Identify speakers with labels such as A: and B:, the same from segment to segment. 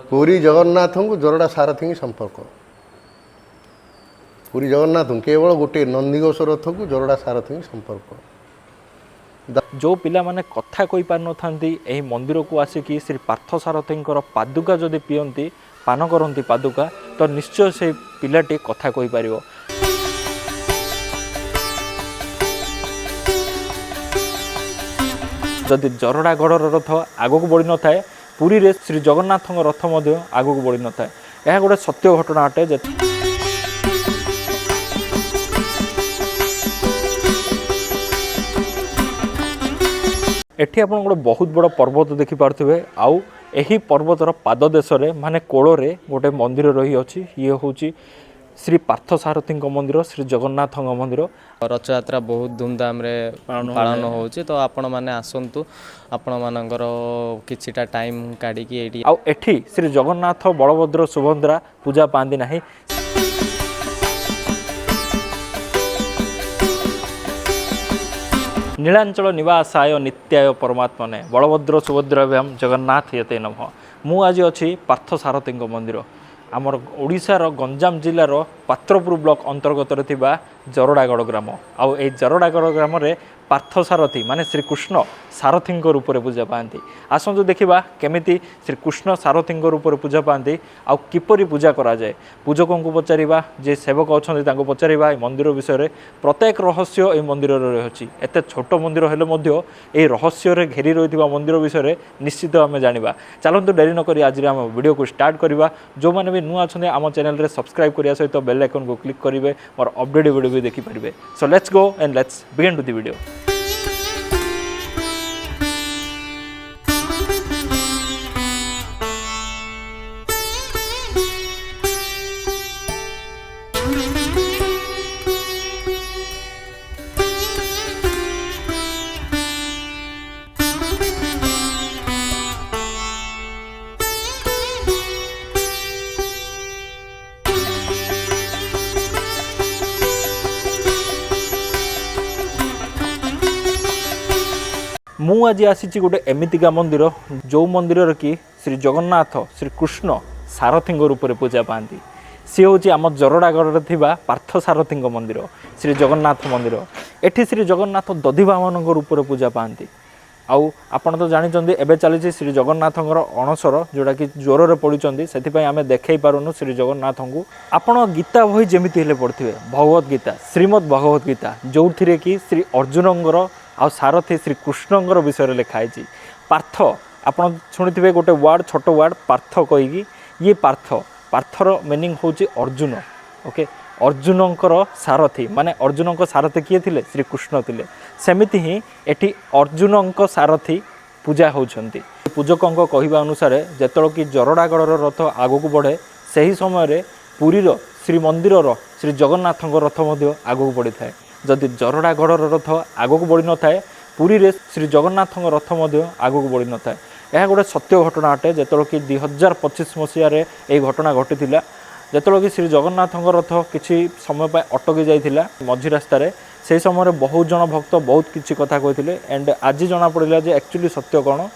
A: ପୁରୀ ଜଗନ୍ନାଥଙ୍କୁ ଜରଡ଼ା ସାରଥୀ ସମ୍ପର୍କ। ପୁରୀ ଜଗନ୍ନାଥଙ୍କୁ କେବଳ ଗୋଟିଏ ନନ୍ଦିଘୋଷ ରଥକୁ ଜରଡ଼ା ସାରଥୀ ସମ୍ପର୍କ।
B: जो पिला माने कथा कहि पार न थांती एही मंदिर को आसिकी श्री पार्थ सारथींकर पादुका जदि पियंती पान करंती पादुका तो निश्चय से पिलाटी कथा कहि पारिबो। जदि जरड़ागढ़ रथ आगक बढ़ी न थाए पुरी रे श्री जगन्नाथ रथ मध्य आगक बढ़ी न थाए। यह गोटे सत्य घटना अटे। एठी आपण गोटे बहुत बड़ पर्वत देखि पार्थिबे। आउ एही पर्वतर पाद देश माने कोଳରେ गोटे मंदिर रही अछि। ये होची श्री पार्थ सारथी मंदिर, श्री जगन्नाथ मंदिर।
C: रथयात्रा बहुत धूमधाम रे पालन होची तो आपण माने आसंतु आपण मानकर किछिटा टाइम काढी की एठी
B: आउ एठी श्री जगन्नाथ बलभद्र सुभद्रा पूजा पांदी नाही। नीलांचल निवासाय नित्याय परमात्मने बलभद्र सुभद्राभ्याम जगन्नाथ यते नमः। मु आज अच्छी पार्थ सारथी मंदिर आमर ओडिशार गंजाम जिलार पात्रपुर ब्लॉक अंतर्गत जरड़ागढ़ ग्राम। आउ ए जरड़ागढ़ ग्राम रे पार्थ सारथी माने श्रीकृष्ण सारथी रूप में पूजा पाती। आसतु देखा केमिति श्रीकृष्ण सारथी रूप में पूजा पाती आउ किपरि पूजा करा जाए। पूजकों को पचारिबा जे सेवक अच्छा पचारिबा मंदिर विषय प्रत्येक रहस्य ये मंदिर रही। एत छोट मंदिर हेले मध्य ए रहस्य रे घेरी रही मंदिर विषय निश्चित आम जाना। चलतु डेरी नक आज आम वीडियो को स्टार्ट करवा। जो मैंने भी नुआ अच्छा आम चैनल सब्सक्राइब करने सहित बेल आइकन को क्लिक करेंगे और अपडेट वीडियो भी देखिपारे। So let's go and let's begin to the video. मु आज आसी गोटे एमितिका मंदिर जो मंदिर कि श्री जगन्नाथ श्रीकृष्ण सारथी रूप में पूजा पाती। सी हूँ आम जरड़ागढ़ थिबा पार्थ सारथी मंदिर श्री जगन्नाथ मंदिर। एठी श्री जगन्नाथ दधिवामन रूप में पूजा पाती। आउ आपण तो जानी एबे चली श्री जगन्नाथ अणसर जोड़ा कि ज्वर में पड़ुंट से आम देखे पारुनु श्री जगन्नाथ को। आपण गीता बही जमी पढ़े भगवत गीता श्रीमद भगवत गीता जो थी कि श्री अर्जुन आ सारथी श्रीकृष्ण विषय लिखाई। पार्थ आपड़ शुणी गोटे वार्ड छोट वार्ड पार्थ कहीकि ये पार्थर मीनिंग हूँ अर्जुन। ओके अर्जुनकर सारथी माने अर्जुन सारथी किए थे श्रीकृष्ण थे। सेमिति ही एटी अर्जुन सारथी पूजा होती। पूजकों कहवा अनुसार जेतल कि जरड़ागढ़ रथ आगक बढ़े से ही समय पुरीर श्री मंदिर श्री जगन्नाथ रथ आगक बढ़ी थाए। जदि जरड़ागढ़ रथ आगक बढ़ी न थाए पुरी रे श्री जगन्नाथ रथ आगक बढ़ी न थाए। यह गोटे सत्य घटना अटे। जेतल कि 2025 मसीह ये घटना घटी जेतल कि श्री जगन्नाथ रथ किसी समय पर अटकी जाइथिला मझी रास्तार। से समय बहुत जन भक्त बहुत किसी कथा कहते एंड आज जना पड़ा जे एक्चुअली सत्य कौन।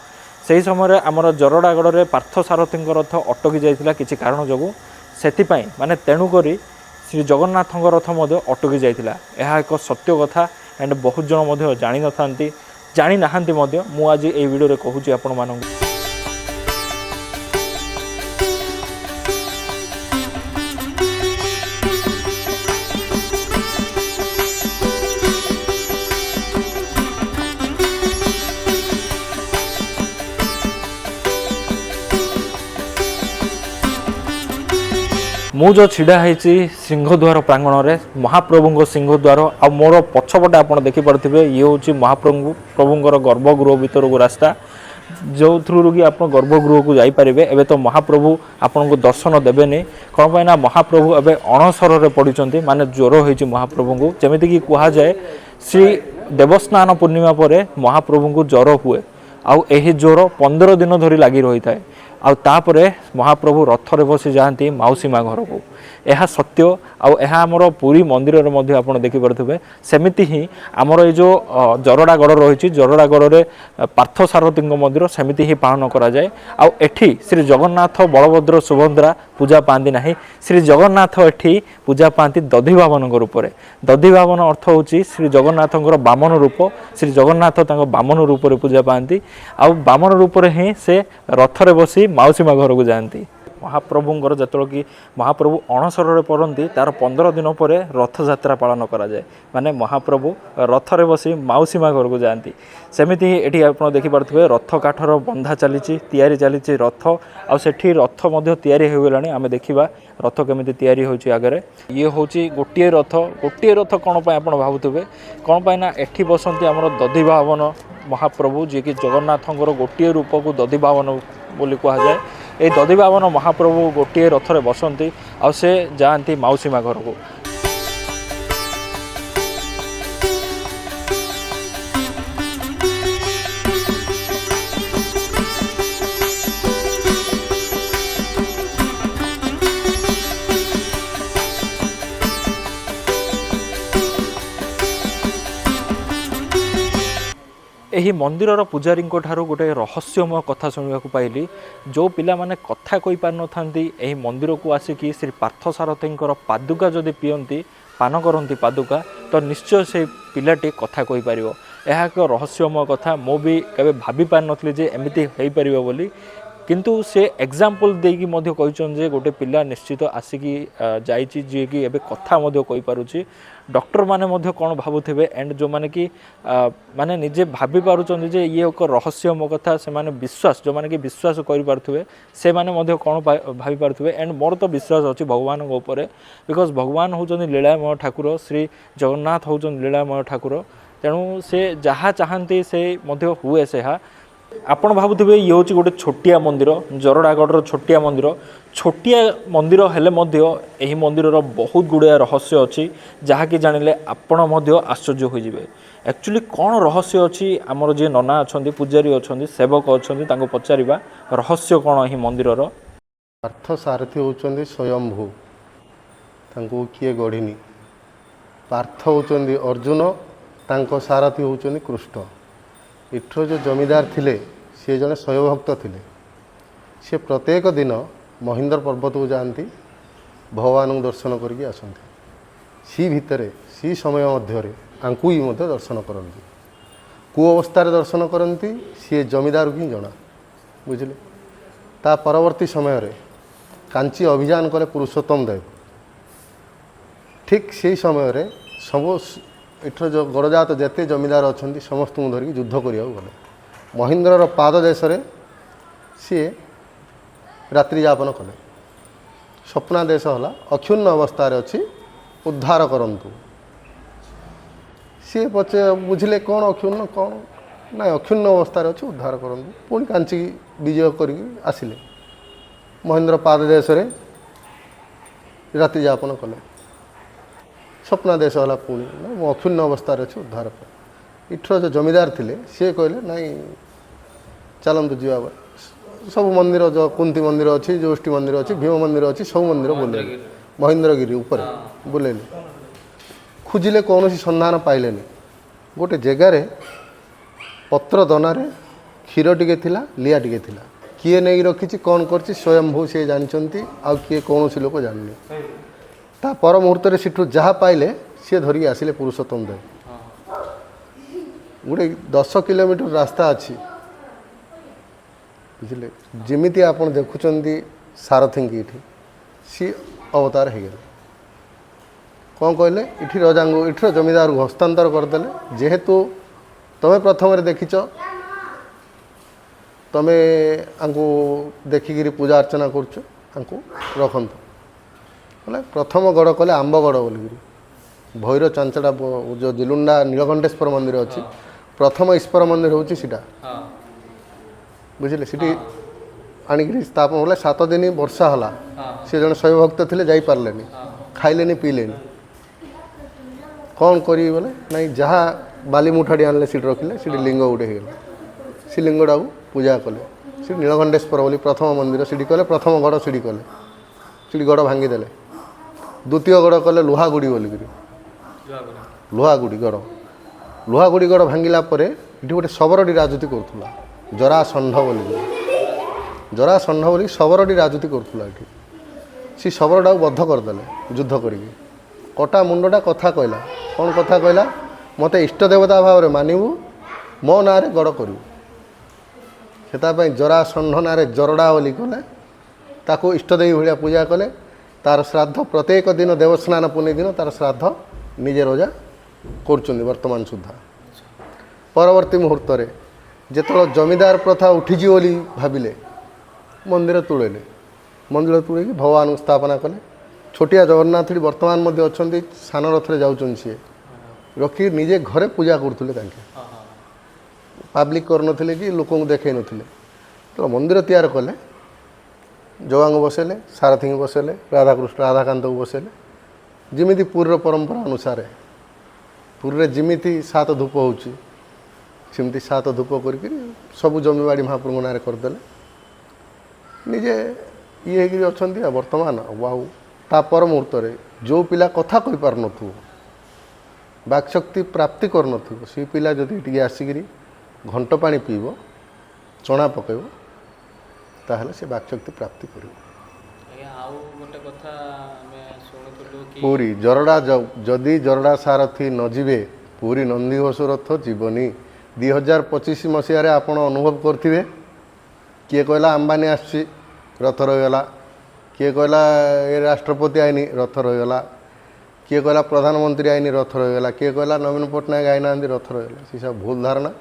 B: से समय आमर जरड़ागढ़ में पार्थ सारथी रथ अटकी जाइथिला किसी कारण जोगु से माने तेणुकरी श्री जगन्नाथ रथ अटकी जाइथिला। यह एक सत्य कथा एंड बहुत जन जानी न थांती जानी नाहांती मध्य मु आज ये वीडियो रे कहूची आपण मानक। मु जो छिड़ा है सिंहद्वार प्रांगण में महाप्रभु सिंहद्वार आ मोर पछपटे आप देखिपे ये हूँ महाप्रभुंर गर्भगृह भीतर को रास्ता जो थ्रु कि आप गर्भगृह को जापरें। एवं तो महाप्रभु आपन को दर्शन देवेनि कौन पाई ना महाप्रभु एवं अणसर पड़ुंट माने ज्वर हो महाप्रभु को जमीती कि कहुए श्री देवस्नान पूर्णिमा पर महाप्रभु को ज्वर हुए आउ यही ज्वर 15 दिन धरी लगी रही थाए। आउ तापरे ମହାପ୍ରଭୁ ରଥରେ ବସି ଯାଆନ୍ତି ମାଉସୀ ମା ଘରକୁ। ଏହା ସତ୍ୟ ଆଉ ଏହା ଆମର ପୁରୀ ମନ୍ଦିରରେ ମଧ୍ୟ ଆପଣ ଦେଖିପାରୁଥିବେ। ସେମିତି ହିଁ ଆମର ଏଇ ଯେଉଁ ଜରଡ଼ାଗଡ଼ ରହିଛି, ଜରଡ଼ାଗଡ଼ରେ ପାର୍ଥସାରଥୀଙ୍କ ମନ୍ଦିର ସେମିତି ହିଁ ପାଳନ କରାଯାଏ। ଆଉ ଏଠି ଶ୍ରୀ ଜଗନ୍ନାଥ, ବଳଭଦ୍ର, ସୁଭଦ୍ରା ପୂଜା ପାଆନ୍ତି ନାହିଁ। ଶ୍ରୀ ଜଗନ୍ନାଥ ଏଠି ପୂଜା ପାଆନ୍ତି ଦଧିଭାବନଙ୍କ ରୂପରେ। ଦଧିଭାବନ ଅର୍ଥ ହେଉଛି ଶ୍ରୀ ଜଗନ୍ନାଥଙ୍କର ବାମନ ରୂପ। ଶ୍ରୀ ଜଗନ୍ନାଥ ତାଙ୍କ ବାମନ ରୂପରେ ପୂଜା ପାଆନ୍ତି ଆଉ ବାମନ ରୂପରେ ହିଁ ସେ ରଥରେ ବସି ମାଉସୀ ମା ଘରକୁ ଯାଆନ୍ତି। ମହାପ୍ରଭୁଙ୍କର ଯେତେବେଳେ କି ମହାପ୍ରଭୁ ଅଣସରରେ ପଡ଼ନ୍ତି ତାର 15 ଦିନ ପରେ ରଥଯାତ୍ରା ପାଳନ କରାଯାଏ। ମାନେ ମହାପ୍ରଭୁ ରଥରେ ବସି ମାଉସୀ ମା ଘରକୁ ଯାଆନ୍ତି। ସେମିତି ହିଁ ଏଠି ଆପଣ ଦେଖିପାରୁଥିବେ ରଥ କାଠର ବନ୍ଧା ଚାଲିଛି, ତିଆରି ଚାଲିଛି ରଥ। ଆଉ ସେଠି ରଥ ମଧ୍ୟ ତିଆରି ହୋଇଗଲାଣି। ଆମେ ଦେଖିବା ରଥ କେମିତି ତିଆରି ହେଉଛି ଆଗରେ। ଇଏ ହେଉଛି ଗୋଟିଏ ରଥ। ଗୋଟିଏ ରଥ କ'ଣ ପାଇଁ ଆପଣ ଭାବୁଥିବେ? କ'ଣ ପାଇଁ ନା ଏଠି ବସନ୍ତି ଆମର ଦଧିଭାବନ ମହାପ୍ରଭୁ, ଯିଏକି ଜଗନ୍ନାଥଙ୍କର ଗୋଟିଏ ରୂପକୁ ଦଧିଭାବନ ବୋଲି କୁହାଯାଏ। এই ଦଧିଭାବନ ମହାପ୍ରଭୁ ଗୋଟିଏ ରଥରେ ବସନ୍ତି ଆଉ ସେ ଯାଆନ୍ତି ମାଉସୀ ମା ଘରକୁ। ଏହି ମନ୍ଦିରର ପୂଜାରୀଙ୍କ ଠାରୁ ଗୋଟେ ରହସ୍ୟମୟ କଥା ଶୁଣିବାକୁ ପାଇଲି। ଯେଉଁ ପିଲାମାନେ କଥା କହିପାରିନଥାନ୍ତି ଏହି ମନ୍ଦିରକୁ ଆସିକି ଶ୍ରୀ ପାର୍ଥସାରଥୀଙ୍କର ପାଦୁକା ଯଦି ପିଅନ୍ତି, ପାନ କରନ୍ତି ପାଦୁକା, ତ ନିଶ୍ଚୟ ସେହି ପିଲାଟି କଥା କହିପାରିବ। ଏହା ଏକ ରହସ୍ୟମୟ କଥା। ମୁଁ ବି କେବେ ଭାବି ପାରିନଥିଲି ଯେ ଏମିତି ହୋଇପାରିବ ବୋଲି। କିନ୍ତୁ ସେ ଏକ୍ଜାମ୍ପଲ୍ ଦେଇକି ମଧ୍ୟ କହିଛନ୍ତି ଯେ ଗୋଟେ ପିଲା ନିଶ୍ଚିତ ଆସିକି ଯାଇଛି ଯିଏକି ଏବେ କଥା ମଧ୍ୟ କହିପାରୁଛି। ଡକ୍ଟରମାନେ ମଧ୍ୟ କ'ଣ ଭାବୁଥିବେ ଏଣ୍ଡ ଯେଉଁମାନେ କି ମାନେ ନିଜେ ଭାବି ପାରୁଛନ୍ତି ଯେ ଇଏ ଏକ ରହସ୍ୟମୟ କଥା, ସେମାନେ ବିଶ୍ୱାସ, ଯେଉଁମାନେ କି ବିଶ୍ୱାସ କରିପାରୁଥିବେ ସେମାନେ ମଧ୍ୟ କ'ଣ ଭାବିପାରୁଥିବେ। ଏଣ୍ଡ ମୋର ତ ବିଶ୍ୱାସ ଅଛି ଭଗବାନଙ୍କ ଉପରେ, ବିକଜ ଭଗବାନ ହେଉଛନ୍ତି ଲୀଳାମୟ ଠାକୁର, ଶ୍ରୀ ଜଗନ୍ନାଥ ହେଉଛନ୍ତି ଲୀଳାମୟ ଠାକୁର। ତେଣୁ ସେ ଯାହା ଚାହାନ୍ତି ସେ ମଧ୍ୟ ହୁଏ ସେହା। ଆପଣ ଭାବୁଥିବେ ଇଏ ହେଉଛି ଗୋଟେ ଛୋଟିଆ ମନ୍ଦିର, ଜରଡ଼ାଗଡ଼ର ଛୋଟିଆ ମନ୍ଦିର। ଛୋଟିଆ ମନ୍ଦିର ହେଲେ ମଧ୍ୟ ଏହି ମନ୍ଦିରର ବହୁତ ଗୁଡ଼ିଏ ରହସ୍ୟ ଅଛି, ଯାହାକି ଜାଣିଲେ ଆପଣ ମଧ୍ୟ ଆଶ୍ଚର୍ଯ୍ୟ ହୋଇଯିବେ। ଆକ୍ଚୁଆଲି କ'ଣ ରହସ୍ୟ ଅଛି? ଆମର ଯିଏ ନନା ଅଛନ୍ତି, ପୂଜାରୀ ଅଛନ୍ତି, ସେବକ ଅଛନ୍ତି, ତାଙ୍କୁ ପଚାରିବା ରହସ୍ୟ କ'ଣ ଏହି ମନ୍ଦିରର।
A: ପାର୍ଥସାରଥୀ ହେଉଛନ୍ତି ସ୍ୱୟମ୍ଭୁ, ତାଙ୍କୁ କିଏ ଗଢ଼ିନି। ପାର୍ଥ ହେଉଛନ୍ତି ଅର୍ଜୁନ, ତାଙ୍କ ସାରଥୀ ହେଉଛନ୍ତି କୃଷ୍ଣ। ଏଠର ଯେଉଁ ଜମିଦାର ଥିଲେ ସିଏ ଜଣେ ଶୈବଭକ୍ତ ଥିଲେ। ସେ ପ୍ରତ୍ୟେକ ଦିନ ମହେନ୍ଦ୍ର ପର୍ବତକୁ ଯାଆନ୍ତି, ଭଗବାନଙ୍କୁ ଦର୍ଶନ କରିକି ଆସନ୍ତି। ସେହି ସମୟ ମଧ୍ୟରେ ଆଙ୍କୁ ହିଁ ମଧ୍ୟ ଦର୍ଶନ କରନ୍ତି। କେଉଁ ଅବସ୍ଥାରେ ଦର୍ଶନ କରନ୍ତି ସିଏ ଜମିଦାରକୁ ହିଁ ଜଣା, ବୁଝିଲେ। ତା ପରବର୍ତ୍ତୀ ସମୟରେ କାଞ୍ଚି ଅଭିଯାନ କଲେ ପୁରୁଷୋତ୍ତମ ଦେବ। ଠିକ୍ ସେହି ସମୟରେ ସବୁ ଏଠର ଯେଉଁ ଗଡ଼ଜାତ ଯେତେ ଜମିଦାର ଅଛନ୍ତି ସମସ୍ତଙ୍କୁ ଧରିକି ଯୁଦ୍ଧ କରିବାକୁ ଗଲେ। ମହେନ୍ଦ୍ରର ପାଦ ଦେଶରେ ସିଏ ରାତ୍ରି ଯାପନ କଲେ। ସ୍ୱପ୍ନାଦେଶ ହେଲା ଅକ୍ଷୁଣ୍ଣ ଅବସ୍ଥାରେ ଅଛି, ଉଦ୍ଧାର କରନ୍ତୁ। ସିଏ ବୁଝିଲେ କ'ଣ ଅକ୍ଷୁଣ୍ଣ, କ'ଣ ନାଇଁ ଅକ୍ଷୁଣ୍ଣ ଅବସ୍ଥାରେ ଅଛି, ଉଦ୍ଧାର କରନ୍ତୁ। ପୁଣି କାଞ୍ଚିକି ବିଜୟ କରିକି ଆସିଲେ। ମହେନ୍ଦ୍ର ପାଦ ଦେଶରେ ରାତ୍ରି ଯାପନ କଲେ। ସ୍ୱପ୍ନାଦେଶ ହେଲା ପୁଣି ମୁଁ ଅକ୍ଷୁଣ୍ଣ ଅବସ୍ଥାରେ ଅଛି, ଉଦ୍ଧାର କର। ଏଠର ଯେଉଁ ଜମିଦାର ଥିଲେ ସିଏ କହିଲେ ନାଇଁ ଚାଲନ୍ତୁ ଯିବା। ସବୁ ମନ୍ଦିର, ଯେଉଁ କୁନ୍ତି ମନ୍ଦିର ଅଛି, ଜ୍ୟୋଷ୍ଠୀ ମନ୍ଦିର ଅଛି, ଭୀମ ମନ୍ଦିର ଅଛି, ସବୁ ମନ୍ଦିର ବୁଲେଇଲେ। ମହେନ୍ଦ୍ରଗିରି ଉପରେ ବୁଲେଇଲେ। ଖୋଜିଲେ କୌଣସି ସନ୍ଧାନ ପାଇଲେନି। ଗୋଟେ ଜାଗାରେ ପତ୍ର ଦନାରେ କ୍ଷୀର ଟିକେ ଥିଲା, ଲିଆ ଟିକେ ଥିଲା। କିଏ ନେଇକି ରଖିଛି, କ'ଣ କରିଛି, ସ୍ୱୟମ୍ଭୁ ସିଏ ଜାଣିଛନ୍ତି, ଆଉ କିଏ କୌଣସି ଲୋକ ଜାଣିନି। ତା ପର ମୁହୂର୍ତ୍ତରେ ସେଠୁ ଯାହା ପାଇଲେ ସିଏ ଧରିକି ଆସିଲେ ପୁରୁଷୋତ୍ତମ ଦେବ। ଗୋଟେ 10 କିଲୋମିଟର ରାସ୍ତା ଅଛି, ବୁଝିଲେ। ଯେମିତି ଆପଣ ଦେଖୁଛନ୍ତି ସାରଥୀଙ୍କି ଏଠି ସିଏ ଅବତାର ହେଇଗଲେ। କ'ଣ କହିଲେ, ଏଠି ରଜାଙ୍କୁ, ଏଠିର ଜମିଦାରକୁ ହସ୍ତାନ୍ତର କରିଦେଲେ। ଯେହେତୁ ତମେ ପ୍ରଥମରେ ଦେଖିଛ, ତମେ ଆଙ୍କୁ ଦେଖିକିରି ପୂଜା ଅର୍ଚ୍ଚନା କରୁଛ, ତାଙ୍କୁ ରଖନ୍ତୁ। ବୋଲେ ପ୍ରଥମ ଗଡ଼ କଲେ ଆମ୍ବଗଡ଼ ବୋଲିକିରି। ଭୈର ଚାଞ୍ଚଡ଼ା ଯେଉଁ ଜିଲୁଣ୍ଡା ନୀଳକଣ୍ଠେଶ୍ୱର ମନ୍ଦିର ଅଛି, ପ୍ରଥମ ଈଶ୍ୱର ମନ୍ଦିର ହେଉଛି ସେଇଟା, ବୁଝିଲେ। ସେଠି ଆଣିକିରି ସ୍ଥାପନ କଲେ। 7 ଦିନ ବର୍ଷା ହେଲା। ସେ ଜଣେ ଶୈବଭକ୍ତ ଥିଲେ, ଯାଇପାରିଲେନି, ଖାଇଲେନି, ପିଇଲେନି। କ'ଣ କରିବି ବୋଲେ ନାଇଁ ଯାହା ବାଲି ମୁଠାଟି ଆଣିଲେ ସେଠି ରଖିଲେ। ସେଠି ଲିଙ୍ଗ ଗୋଟେ ହେଇଗଲା। ସେ ଲିଙ୍ଗଟାକୁ ପୂଜା କଲେ। ସେ ନୀଳକଣ୍ଠେଶ୍ୱର ବୋଲି ପ୍ରଥମ ମନ୍ଦିର ସିଡ଼ି କଲେ, ପ୍ରଥମ ଗଡ଼ ସିଡ଼ି କଲେ, ସିଡ଼ି ଗଡ଼ ଭାଙ୍ଗିଦେଲେ। ଦ୍ୱିତୀୟ ଗଡ଼ କଲେ ଲୁହାଗୁଡ଼ି ବୋଲିକିରି, ଲୁହାଗୁଡ଼ି ଗଡ଼। ଲୁହାଗୁଡ଼ି ଗଡ଼ ଭାଙ୍ଗିଲା ପରେ ଏଠି ଗୋଟେ ଶବରଟି ରାଜୁତି କରୁଥିଲା, ଜରାସଣ୍ଢ ବୋଲିକିରି। ଜରାସଣ୍ଢ ବୋଲି ଶବରଟି ରାଜୁତି କରୁଥିଲା ଏଠି। ସେ ଶବରଟାକୁ ବଦ୍ଧ କରିଦେଲେ ଯୁଦ୍ଧ କରିକି। କଟା ମୁଣ୍ଡଟା କଥା କହିଲା, କ'ଣ କଥା କହିଲା? ମୋତେ ଇଷ୍ଟ ଦେବତା ଭାବରେ ମାନିବୁ, ମୋ ନାଁରେ ଗଡ଼ କରିବୁ। ସେଥିପାଇଁ ଜରାସଣ୍ଢ ନାଁରେ ଜରଡ଼ା ବୋଲି କଲେ, ତାକୁ ଇଷ୍ଟଦେବୀ ଭଳିଆ ପୂଜା କଲେ। ତା'ର ଶ୍ରାଦ୍ଧ ପ୍ରତ୍ୟେକ ଦିନ ଦେବସ୍ନାନ ପୂର୍ଣ୍ଣିମା ଦିନ ତା'ର ଶ୍ରାଦ୍ଧ ନିଜେ ରଜା କରୁଛନ୍ତି ବର୍ତ୍ତମାନ ସୁଦ୍ଧା। ପରବର୍ତ୍ତୀ ମୁହୂର୍ତ୍ତରେ ଯେତେବେଳେ ଜମିଦାର ପ୍ରଥା ଉଠିଛି ବୋଲି ଭାବିଲେ, ମନ୍ଦିର ତୁଳେଇଲେ। ମନ୍ଦିର ତୁଳେଇକି ଭଗବାନଙ୍କୁ ସ୍ଥାପନା କଲେ। ଛୋଟିଆ ଜଗନ୍ନାଥଟି ବର୍ତ୍ତମାନ ମଧ୍ୟ ଅଛନ୍ତି, ସାନ ରଥରେ ଯାଉଛନ୍ତି। ସିଏ ରଖି ନିଜେ ଘରେ ପୂଜା କରୁଥିଲେ, ତାଙ୍କେ ପାବ୍ଲିକ୍ କରିନଥିଲେ କି ଲୋକଙ୍କୁ ଦେଖାଇ ନଥିଲେ। ତ ମନ୍ଦିର ତିଆରି କଲେ, ଜଗାଙ୍କୁ ବସେଇଲେ, ସାରଥୀଙ୍କୁ ବସେଇଲେ, ରାଧାକୃଷ୍ଣ ରାଧାକାନ୍ତକୁ ବସେଇଲେ। ଯେମିତି ପୁରୀର ପରମ୍ପରା ଅନୁସାରେ, ପୁରୀରେ ଯେମିତି 7 ଧୂପ ହେଉଛି, ସେମିତି 7 ଧୂପ କରିକି ସବୁ ଜମିବାଡ଼ି ମହାପ୍ରଭୁଙ୍କ ନାଁରେ କରିଦେଲେ। ନିଜେ ଇଏ ହେଇକିରି ଅଛନ୍ତି। ଆଉ ବର୍ତ୍ତମାନ ଆଉ ତା ପର ମୁହୂର୍ତ୍ତରେ ଯେଉଁ ପିଲା କଥା କହିପାରୁନଥିବ, ବାକ୍ଶକ୍ତି ପ୍ରାପ୍ତି କରୁନଥିବ, ସେ ପିଲା ଯଦି ଟିକେ ଆସିକିରି ଘଣ୍ଟ ପାଣି ପିଇବ, ଚଣା ପକାଇବ, ତାହେଲେ ସେ ବାକ୍ଶକ୍ତି ପ୍ରାପ୍ତି କରିବ।
C: ଆଉ ଗୋଟେ କଥା ଆମେ ଶୁଣୁଥିଲୁ କି
A: ପୁରୀ ଜରଡ଼ା ଯଦି ଜରଡ଼ା ସାରଥୀ ନ ଯିବେ, ପୁରୀ ନନ୍ଦିଘୋଷ ରଥ ଯିବନି। 2025 ମସିହାରେ ଆପଣ ଅନୁଭବ କରିଥିବେ, କିଏ କହିଲା ଆମ୍ବାନୀ ଆସୁଛି, ରଥ ରହିଗଲା। କିଏ କହିଲା ଏ ରାଷ୍ଟ୍ରପତି ଆଇନି, ରଥ ରହିଗଲା। କିଏ କହିଲା ପ୍ରଧାନମନ୍ତ୍ରୀ ଆଇନି, ରଥ ରହିଗଲା। କିଏ କହିଲା ନବୀନ ପଟ୍ଟନାୟକ ଆଇନାହାନ୍ତି, ରଥ ରହିଗଲା। ସେସବୁ ଭୁଲ ଧାରଣା।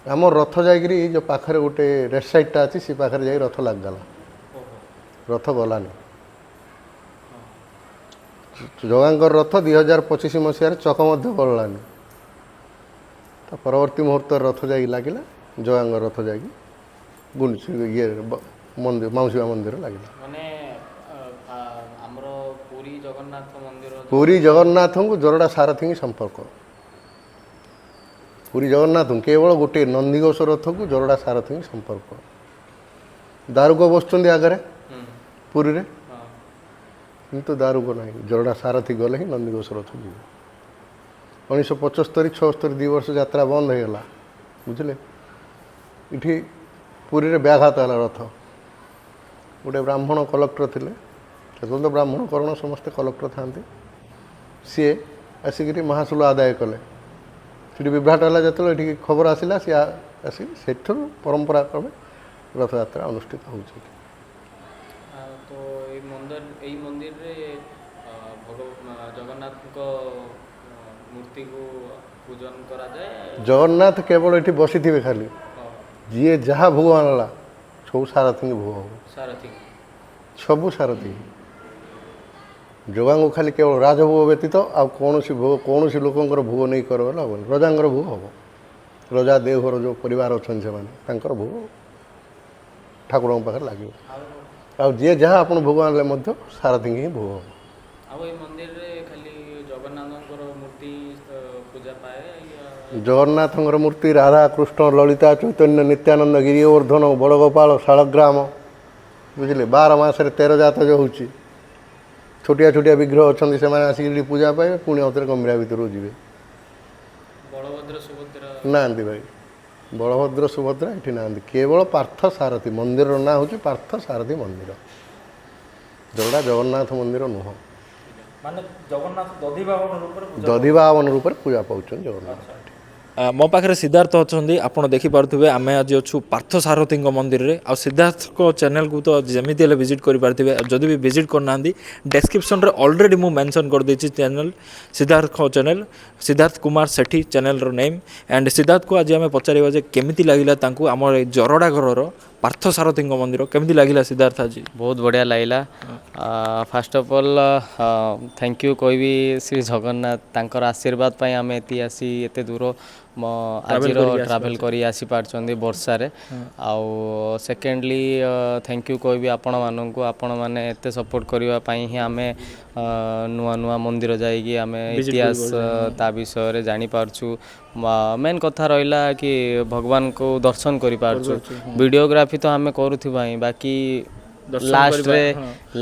A: ଆମର ରଥ ଯାଇକିରି ଏଇ ଯେଉଁ ପାଖରେ ଗୋଟେ ରେଷ୍ଟ ସାଇଡ଼୍ଟା ଅଛି, ସେ ପାଖରେ ଯାଇ ରଥ ଲାଗିଗଲା, ରଥ ଗଲାନି। ଜଗାଙ୍କର ରଥ 2025 ମସିହାରେ ଚକ ମଧ୍ୟ ଗଲାନି। ତା ପରବର୍ତ୍ତୀ ମୁହୂର୍ତ୍ତରେ ରଥ ଯାଇକି ଲାଗିଲା, ଜଗାଙ୍କର ରଥ ଯାଇକି ଇଏ ମନ୍ଦିର ମାଉସୀ ମା ମନ୍ଦିର ଲାଗିଲା।
C: ମାନେ ଆମର ପୁରୀ ଜଗନ୍ନାଥ ମନ୍ଦିର,
A: ପୁରୀ ଜଗନ୍ନାଥଙ୍କୁ ଜରଡ଼ା ସାରଥୀଙ୍କ ସମ୍ପର୍କ। ପୁରୀ ଜଗନ୍ନାଥଙ୍କୁ କେବଳ ଗୋଟିଏ ନନ୍ଦିଘୋଷ ରଥକୁ ଜରଡ଼ା ସାରଥୀଙ୍କ ସମ୍ପର୍କ। ଦାରୁକ ବସୁଛନ୍ତି ଆଗରେ ପୁରୀରେ, କିନ୍ତୁ ଦାରୁକ ନାହିଁ। ଜରଡ଼ା ସାରଥୀ ଗଲେ ହିଁ ନନ୍ଦିଘୋଷ ରଥ ଯିବ। 1975-76 2 ବର୍ଷ ଯାତ୍ରା ବନ୍ଦ ହୋଇଗଲା, ବୁଝିଲେ। ଏଠି ପୁରୀରେ ବ୍ୟାଘାତ ହେଲା ରଥ। ଗୋଟେ ବ୍ରାହ୍ମଣ କଲେକ୍ଟର ଥିଲେ, ସେତେବେଳେ ତ ବ୍ରାହ୍ମଣ କରଣ ସମସ୍ତେ କଲେକ୍ଟର ଥାନ୍ତି। ସିଏ ଆସିକିରି ମହାଶୁଲ୍କ ଆଦାୟ କଲେ। ସେଠି ବିଭ୍ରାଟ ହେଲା। ଯେତେବେଳେ ଏଠିକି ଖବର ଆସିଲା, ସିଏ ଆସିକି ସେଠାରୁ ପରମ୍ପରା କ୍ରମେ ରଥଯାତ୍ରା ଅନୁଷ୍ଠିତ ହେଉଛି।
C: ତ ଏଇ ମନ୍ଦିରରେ ଜଗନ୍ନାଥଙ୍କ ମୂର୍ତ୍ତିକୁ ପୂଜନ କରାଯାଏ।
A: ଜଗନ୍ନାଥ କେବଳ ଏଠି ବସିଥିବେ ଖାଲି, ଯିଏ ଯାହା ଭୋଗ ଆଣିଲା ସବୁ ସାରଥୀଙ୍କୁ ଭୋଗ ହେବ।
C: ସାରଥୀ
A: ସବୁ ସାରଥୀ। ଜଗାଙ୍କୁ ଖାଲି କେବଳ ରାଜଭୋଗ ବ୍ୟତୀତ ଆଉ କୌଣସି ଭୋଗ କୌଣସି ଲୋକଙ୍କର ଭୋଗ ନେଇ କରିଗଲେ ହେବନି। ରଜାଙ୍କର ଭୋଗ ହେବ। ରଜା ଦେଓଘର ଯେଉଁ ପରିବାର ଅଛନ୍ତି, ସେମାନେ ତାଙ୍କର ଭୋଗ ଠାକୁରଙ୍କ ପାଖରେ ଲାଗିବ। ଆଉ ଯିଏ ଯାହା ଆପଣ ଭୋଗ ଆଣିଲେ ମଧ୍ୟ ସାରଥୀଙ୍କୁ ହିଁ ଭୋଗ ହେବ।
C: ଆଉ ଏଇ ମନ୍ଦିରରେ ଖାଲି ଜଗନ୍ନାଥଙ୍କର ମୂର୍ତ୍ତି ପୂଜା ପାଏ।
A: ଜଗନ୍ନାଥଙ୍କର ମୂର୍ତ୍ତି ରାଧା କୃଷ୍ଣ ଲଳିତା ଚୈତନ୍ୟ ନିତ୍ୟାନନ୍ଦ ଗିରିବର୍ଦ୍ଧନ ବଡ଼ଗୋପାଳ ଶାଳଗ୍ରାମ, ବୁଝିଲେ। 12 ମାସରେ 13 ଜାତ ଯେଉଁ ହେଉଛି, ଛୋଟିଆ ଛୋଟିଆ ବିଗ୍ରହ ଅଛନ୍ତି, ସେମାନେ ଆସିକି ପୂଜା ପାଇବେ, ପୁଣି ଆଉଥରେ ଗମ୍ଭୀରା ଭିତରକୁ ଯିବେ।
C: ବଳଭଦ୍ର ସୁଭଦ୍ରା
A: ନାହାନ୍ତି ଭାଇ, ବଳଭଦ୍ର ସୁଭଦ୍ରା ଏଠି ନାହାନ୍ତି। କେବଳ ପାର୍ଥ ସାରଥୀ। ମନ୍ଦିରର ନାଁ ହେଉଛି ପାର୍ଥ ସାରଥୀ ମନ୍ଦିର, ଯେଉଁଟା ଜଗନ୍ନାଥ ମନ୍ଦିର ନୁହଁ।
B: ମାନେ ଜଗନ୍ନାଥ ଦଧିବାହନ ରୂପରେ
A: ଦଧିବାହନ ରୂପରେ ପୂଜା ପାଉଛନ୍ତି ଜଗନ୍ନାଥ।
B: ମୋ ପାଖରେ ସିଦ୍ଧାର୍ଥ ଅଛନ୍ତି। ଆପଣ ଦେଖିପାରୁଥିବେ, ଆମେ ଆଜି ଅଛୁ ପାର୍ଥ ସାରଥୀଙ୍କ ମନ୍ଦିରରେ। ଆଉ ସିଦ୍ଧାର୍ଥଙ୍କ ଚ୍ୟାନେଲକୁ ତ ଯେମିତି ହେଲେ ଭିଜିଟ୍ କରିପାରିଥିବେ। ଯଦି ବି ଭିଜିଟ୍ କରିନାହାନ୍ତି, ଡେସ୍କ୍ରିପ୍ସନ୍ରେ ଅଲରେଡ଼ି ମୁଁ ମେନସନ୍ କରିଦେଇଛି ଚ୍ୟାନେଲ୍, ସିଦ୍ଧାର୍ଥଙ୍କ ଚ୍ୟାନେଲ୍, ସିଦ୍ଧାର୍ଥ କୁମାର ସେଠୀ ଚ୍ୟାନେଲ୍ର ନେମ୍। ଆଣ୍ଡ ସିଦ୍ଧାର୍ଥକୁ ଆଜି ଆମେ ପଚାରିବା ଯେ କେମିତି ଲାଗିଲା ତାଙ୍କୁ ଆମର ଏଇ ଜରଡ଼ା ଘରର ପାର୍ଥ ସାରଥୀଙ୍କ ମନ୍ଦିର କେମିତି ଲାଗିଲା ସିଦ୍ଧାର୍ଥ ଆଜି?
C: ବହୁତ ବଢ଼ିଆ ଲାଗିଲା। First of all thank you କହିବି ଶ୍ରୀ ଜଗନ୍ନାଥ, ତାଙ୍କର ଆଶୀର୍ବାଦ ପାଇଁ ଆମେ ଏଠି ଆସି ଏତେ ଦୂର ଆଜିର ଟ୍ରାଭେଲ୍ କରି ଆସିପାରୁଛନ୍ତି ବର୍ଷାରେ ଆଉ ସେକେଣ୍ଡଲି ଥ୍ୟାଙ୍କ ୟୁ କହିବି ଆପଣମାନଙ୍କୁ ଆପଣମାନେ ଏତେ ସପୋର୍ଟ କରିବା ପାଇଁ ହିଁ ଆମେ ନୂଆ ନୂଆ ମନ୍ଦିର ଯାଇକି ଆମେ ଇତିହାସ ତା ବିଷୟରେ ଜାଣିପାରୁଛୁ ମେନ୍ କଥା ରହିଲା କି ଭଗବାନଙ୍କୁ ଦର୍ଶନ କରିପାରୁଛୁ ଭିଡ଼ିଓଗ୍ରାଫି ତ ଆମେ କରୁଥିବା ହିଁ ବାକି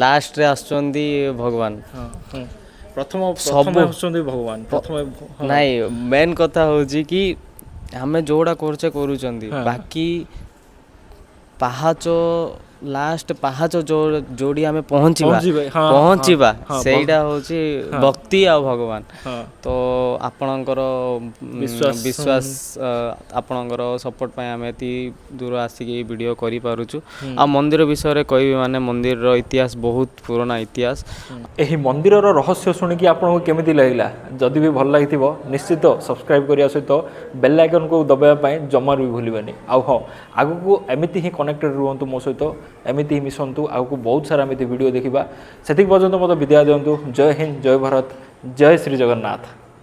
C: ଲାଷ୍ଟରେ ଆସୁଛନ୍ତି ଭଗବାନ
B: ପ୍ରଥମେ ଆସୁଛନ୍ତି ଭଗବାନ
C: ନାଇଁ ମେନ୍ କଥା ହେଉଛି କି ଆମେ ଯୋଉଟା କରୁଛନ୍ତି ବାକି ପାହାଚ ଲାଷ୍ଟ ପାହାଚ ଯୋଉଠି ଆମେ ପହଞ୍ଚିବା ସେଇଟା ହେଉଛି ଭକ୍ତି ଆଉ ଭଗବାନ ତ ଆପଣଙ୍କର ବିଶ୍ୱାସ ଆପଣଙ୍କର ସପୋର୍ଟ ପାଇଁ ଆମେ ଏତିକି ଦୂର ଆସିକି ଏଇ ଭିଡ଼ିଓ କରିପାରୁଛୁ ଆଉ ମନ୍ଦିର ବିଷୟରେ କହିବି ମାନେ ମନ୍ଦିରର ଇତିହାସ ବହୁତ ପୁରୁଣା ଇତିହାସ
B: ଏହି ମନ୍ଦିରର ରହସ୍ୟ ଶୁଣିକି ଆପଣଙ୍କୁ କେମିତି ଲାଗିଲା ଯଦି ବି ଭଲ ଲାଗିଥିବ ନିଶ୍ଚିତ ସବସ୍କ୍ରାଇବ୍ କରିବା ସହିତ ବେଲ୍ ଆଇକନ୍କୁ ଦବାଇବା ପାଇଁ ଜମାରୁ ବି ଭୁଲିବେନି ଆଉ ହଁ ଆଗକୁ ଏମିତି ହିଁ କନେକ୍ଟେଡ୍ ରୁହନ୍ତୁ ମୋ ସହିତ ଏମିତି ହିଁ ମିଶନ୍ତୁ ଆଗକୁ ବହୁତ ସାରା ଏମିତି ଭିଡ଼ିଓ ଦେଖିବା ସେତିକି ପର୍ଯ୍ୟନ୍ତ ମୋତେ ବିଦାୟ ଦିଅନ୍ତୁ ଜୟ ହିନ୍ଦ ଜୟ ଭାରତ ଜୟ ଶ୍ରୀ ଜଗନ୍ନାଥ।